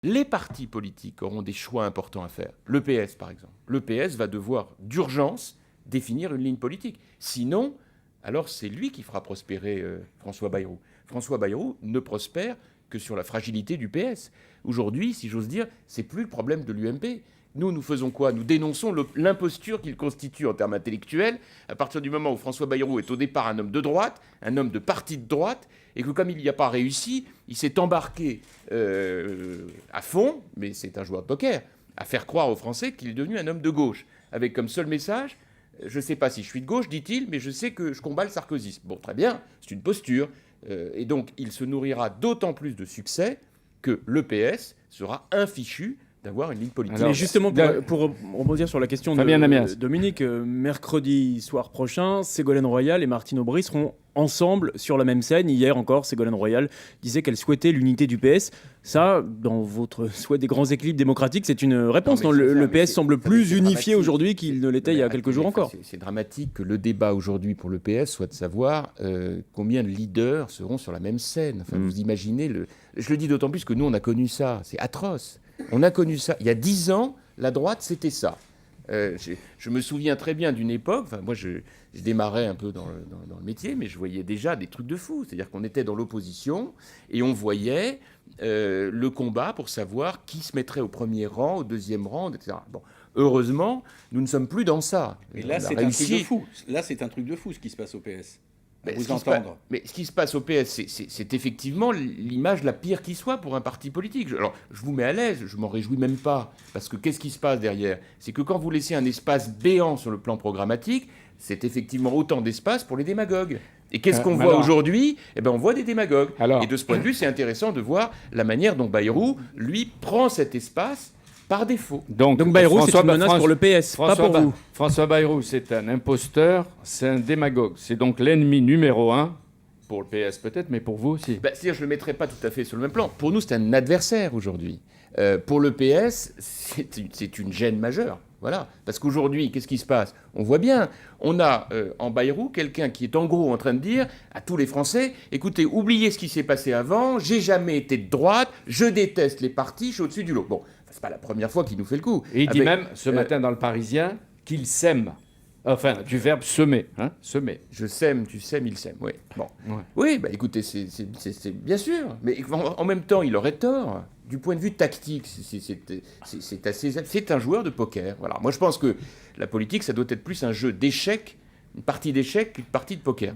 Les partis politiques auront des choix importants à faire. Le PS, par exemple. Le PS va devoir d'urgence définir une ligne politique. Sinon, alors c'est lui qui fera prospérer François Bayrou. François Bayrou ne prospère que sur la fragilité du PS. Aujourd'hui, si j'ose dire, c'est plus le problème de l'UMP. Nous faisons quoi? Nous dénonçons l'imposture qu'il constitue en termes intellectuels à partir du moment où François Bayrou est au départ un homme de droite, un homme de parti de droite, et que comme il n'y a pas réussi, il s'est embarqué à fond, mais c'est un joueur de poker, à faire croire aux Français qu'il est devenu un homme de gauche, avec comme seul message: je ne sais pas si je suis de gauche, dit-il, mais je sais que je combats le sarkozysme. Bon, très bien, c'est une posture. Et donc, il se nourrira d'autant plus de succès que le PS sera infichu d'avoir une ligne politique. Alors, mais justement, pour rebondir sur la question de Dominique, mercredi soir prochain, Ségolène Royal et Martine Aubry seront ensemble sur la même scène. Hier encore, Ségolène Royal disait qu'elle souhaitait l'unité du PS. Ça, dans votre souhait des grands équilibres démocratiques, c'est une réponse. Le PS semble plus unifié aujourd'hui qu'il ne l'était il y a quelques jours encore. C'est dramatique que le débat aujourd'hui pour le PS soit de savoir combien de leaders seront sur la même scène. Enfin, vous imaginez, je le dis d'autant plus que nous, on a connu ça. C'est atroce. On a connu ça. Il y a 10 ans, la droite, c'était ça. Je me souviens très bien d'une époque, moi je démarrais un peu dans le métier, mais je voyais déjà des trucs de fou. C'est-à-dire qu'on était dans l'opposition et on voyait le combat pour savoir qui se mettrait au premier rang, au deuxième rang, etc. Bon, heureusement, nous ne sommes plus dans ça. Mais là, c'est un truc de fou. Là, c'est un truc de fou ce qui se passe au PS. Mais ce qui se passe au PS, c'est effectivement l'image la pire qui soit pour un parti politique. Alors, je vous mets à l'aise, je m'en réjouis même pas, parce que qu'est-ce qui se passe derrière? C'est que quand vous laissez un espace béant sur le plan programmatique, c'est effectivement autant d'espace pour les démagogues. Et qu'est-ce qu'on voit aujourd'hui? Eh ben, on voit des démagogues. Et de ce point de vue, c'est intéressant de voir la manière dont Bayrou, lui, prend cet espace par défaut. Donc Bayrou, c'est une menace pour le PS, pas pour vous. François Bayrou, c'est un imposteur, c'est un démagogue. C'est donc l'ennemi numéro 1, pour le PS peut-être, mais pour vous aussi. C'est-à-dire, je ne le mettrai pas tout à fait sur le même plan. Pour nous, c'est un adversaire aujourd'hui. Pour le PS, c'est une gêne majeure. Voilà. Parce qu'aujourd'hui, qu'est-ce qui se passe? On voit bien, on a en Bayrou quelqu'un qui est en gros en train de dire à tous les Français: écoutez, oubliez ce qui s'est passé avant, j'ai jamais été de droite, je déteste les partis, je suis au-dessus du lot. Bon, c'est pas la première fois qu'il nous fait le coup. Et il dit même, ce matin dans le Parisien, qu'il sème. Enfin, du verbe semer. Hein, semer. Je sème, tu sèmes, il sème, oui. Bon. Ouais. Oui, écoutez, c'est bien sûr. Mais en même temps, il aurait tort. Du point de vue tactique, c'est un joueur de poker. Voilà. Moi, je pense que la politique, ça doit être plus un jeu d'échecs, une partie d'échecs qu'une partie de poker.